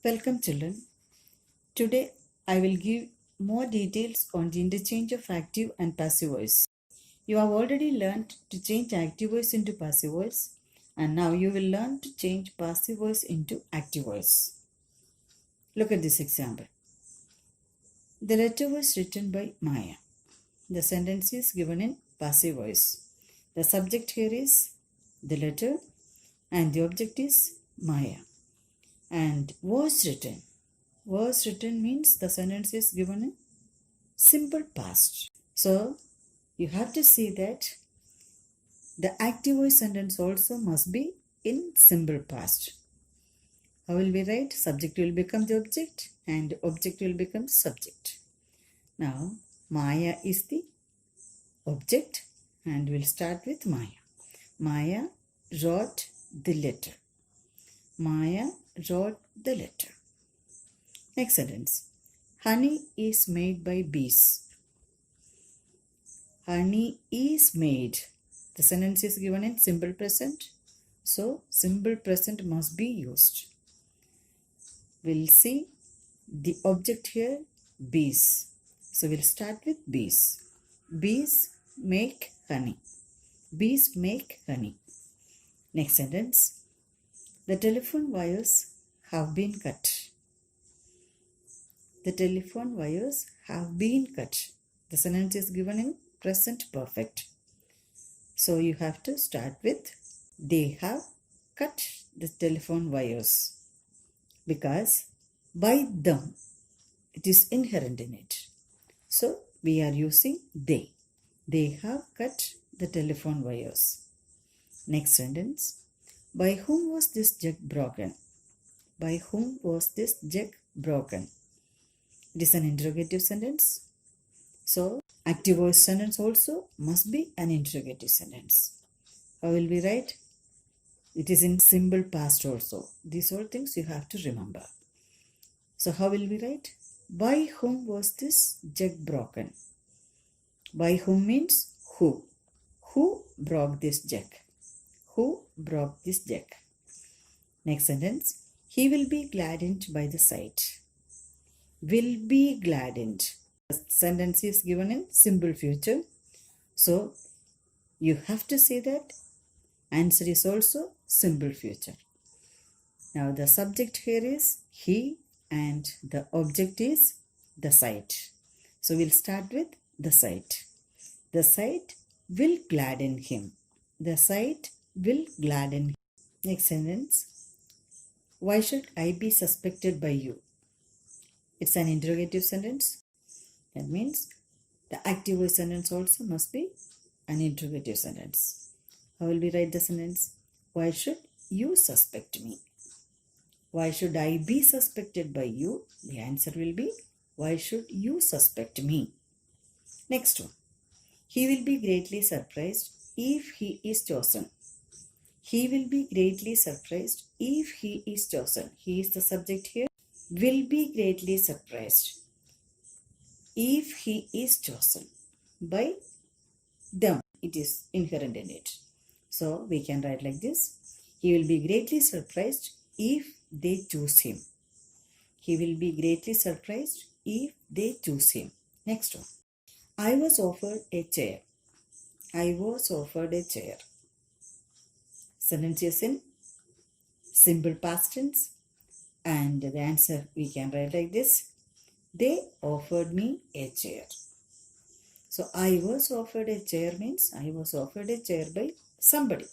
Welcome children. Today I will give more details on the interchange of active and passive voice. You have already learned to change active voice into passive voice, and now you will learn to change passive voice into active voice. Look at this example. The letter was written by Maya. The sentence is given in passive voice. The subject here is the letter and the object is Maya. And was written. Was written means the sentence is given in simple past. So you have to see that the active voice sentence also must be in simple past. How will we write? Subject will become the object and object will become subject. Now Maya is the object and we'll start with Maya. Maya wrote the letter. Maya wrote the letter. Next sentence. Honey is made by bees. Honey is made. The sentence is given in simple present. So, simple present must be used. We'll see the object here, bees. So, we'll start with bees. Bees make honey. Bees make honey. Next sentence. The telephone wires have been cut. The telephone wires have been cut. The sentence is given in present perfect. So you have to start with they have cut the telephone wires because by them it is inherent in it. So we are using they. They have cut the telephone wires. Next sentence. By whom was this jug broken? By whom was this jug broken? It is an interrogative sentence. So, active voice sentence also must be an interrogative sentence. How will we write? It is in simple past also. These all things you have to remember. So, how will we write? By whom was this jug broken? By whom means who. Who broke this jug? Who broke this jug? Next sentence. He will be gladdened by the sight. Will be gladdened. The sentence is given in simple future. So, you have to say that answer is also simple future. Now, the subject here is he and the object is the sight. So, we'll start with the sight. The sight will gladden him. The sight will gladden him. Next sentence. Why should I be suspected by you? It's an interrogative sentence. That means the active voice sentence also must be an interrogative sentence. How will we write the sentence? Why should you suspect me? Why should I be suspected by you? The answer will be why should you suspect me? Next one. He will be greatly surprised if he is chosen. He will be greatly surprised if he is chosen. He is the subject here. Will be greatly surprised if he is chosen by them. It is inherent in it. So we can write like this. He will be greatly surprised if they choose him. He will be greatly surprised if they choose him. Next one. I was offered a chair. I was offered a chair. Sentence is in simple past tense. And the answer we can write like this. They offered me a chair. So I was offered a chair means I was offered a chair by somebody.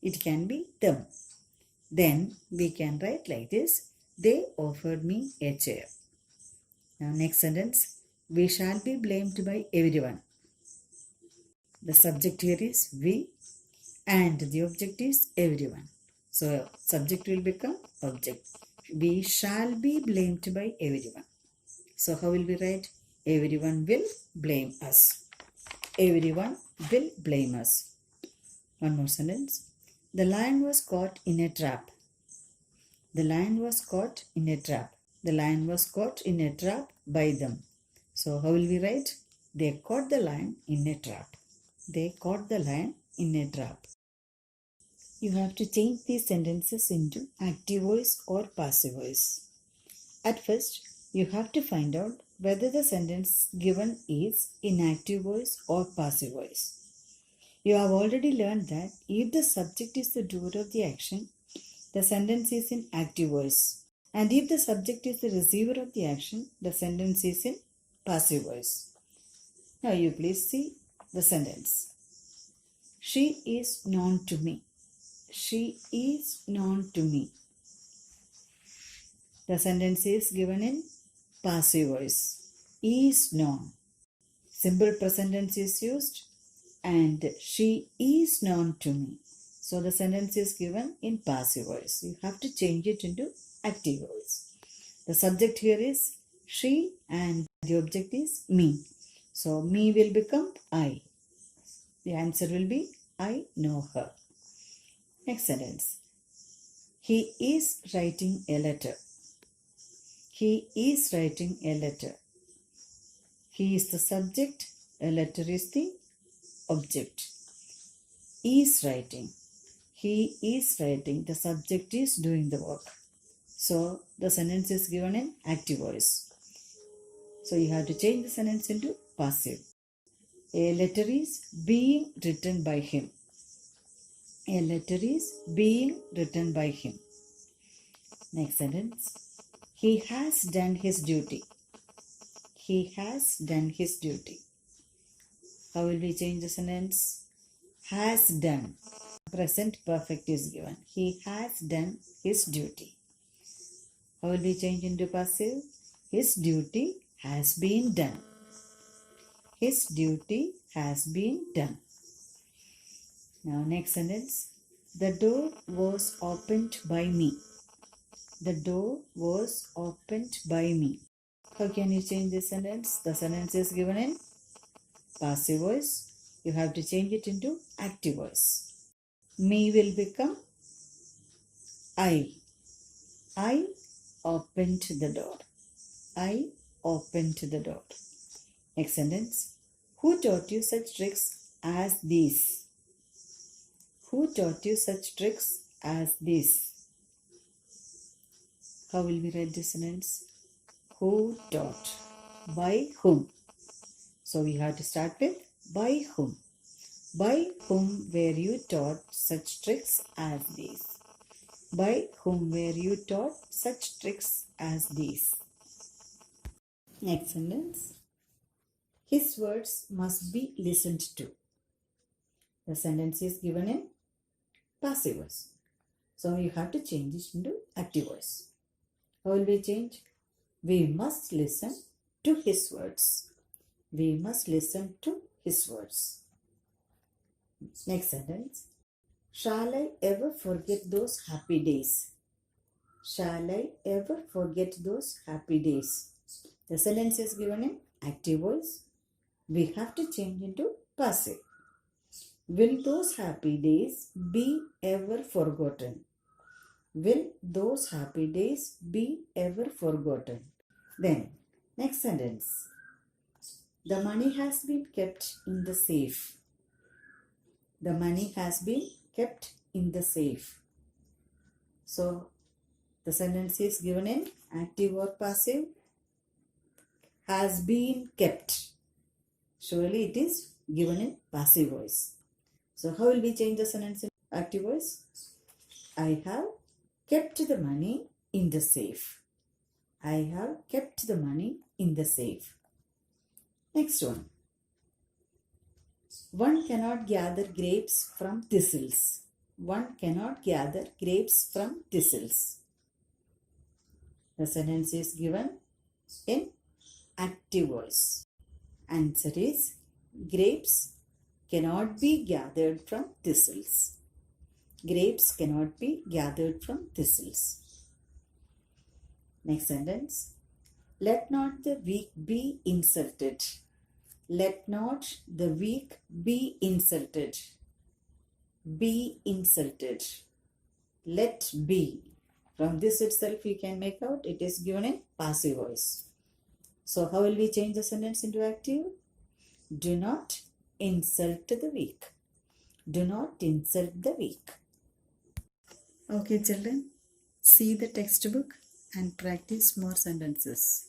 It can be them. Then we can write like this. They offered me a chair. Now next sentence. We shall be blamed by everyone. The subject here is we and the object is everyone. So subject will become object. We shall be blamed by everyone. So how will we write? Everyone will blame us. Everyone will blame us. One more sentence. The lion was caught in a trap. The lion was caught in a trap. The lion was caught in a trap by them. So how will we write? They caught the lion in a trap. They caught the lion in a trap. You have to change these sentences into active voice or passive voice. At first, you have to find out whether the sentence given is in active voice or passive voice. You have already learned that if the subject is the doer of the action, the sentence is in active voice. And if the subject is the receiver of the action, the sentence is in passive voice. Now you please see the sentence. She is known to me. She is known to me. The sentence is given in passive voice. Is known. Simple present tense is used and she is known to me. So the sentence is given in passive voice. You have to change it into active voice. The subject here is she and the object is me. So me will become I. The answer will be I know her. Next sentence. He is writing a letter. He is writing a letter. He is the subject. A letter is the object. Is writing. He is writing. The subject is doing the work. So the sentence is given in active voice. So you have to change the sentence into passive. A letter is being written by him. A letter is being written by him. Next sentence. He has done his duty. He has done his duty. How will we change the sentence? Has done. Present perfect is given. He has done his duty. How will we change into passive? His duty has been done. His duty has been done. Now next sentence. The door was opened by me. The door was opened by me. How can you change this sentence? The sentence is given in passive voice. You have to change it into active voice. Me will become I. I opened the door. I opened the door. Next sentence. Who taught you such tricks as these? Who taught you such tricks as these? How will we write this sentence? Who taught? By whom? So we have to start with by whom. By whom were you taught such tricks as these? By whom were you taught such tricks as these? Next sentence. His words must be listened to. The sentence is given in passive voice. So you have to change it into active voice. How will we change? We must listen to his words. We must listen to his words. Next sentence. Shall I ever forget those happy days? Shall I ever forget those happy days? The sentence is given in active voice. We have to change into passive. Will those happy days be ever forgotten? Will those happy days be ever forgotten? Then, next sentence. The money has been kept in the safe. The money has been kept in the safe. So, the sentence is given in active or passive. Has been kept. Surely it is given in passive voice. So, how will we change the sentence in active voice? I have kept the money in the safe. I have kept the money in the safe. Next one. One cannot gather grapes from thistles. One cannot gather grapes from thistles. The sentence is given in active voice. Answer is grapes cannot be gathered from thistles. Grapes cannot be gathered from thistles. Next sentence. Let not the weak be insulted. Let not the weak be insulted. Be insulted. Let be. From this itself you can make out it is given in passive voice. So how will we change the sentence into active? Do not insult the weak. Do not insult the weak. Okay children, see the textbook. and practice more sentences.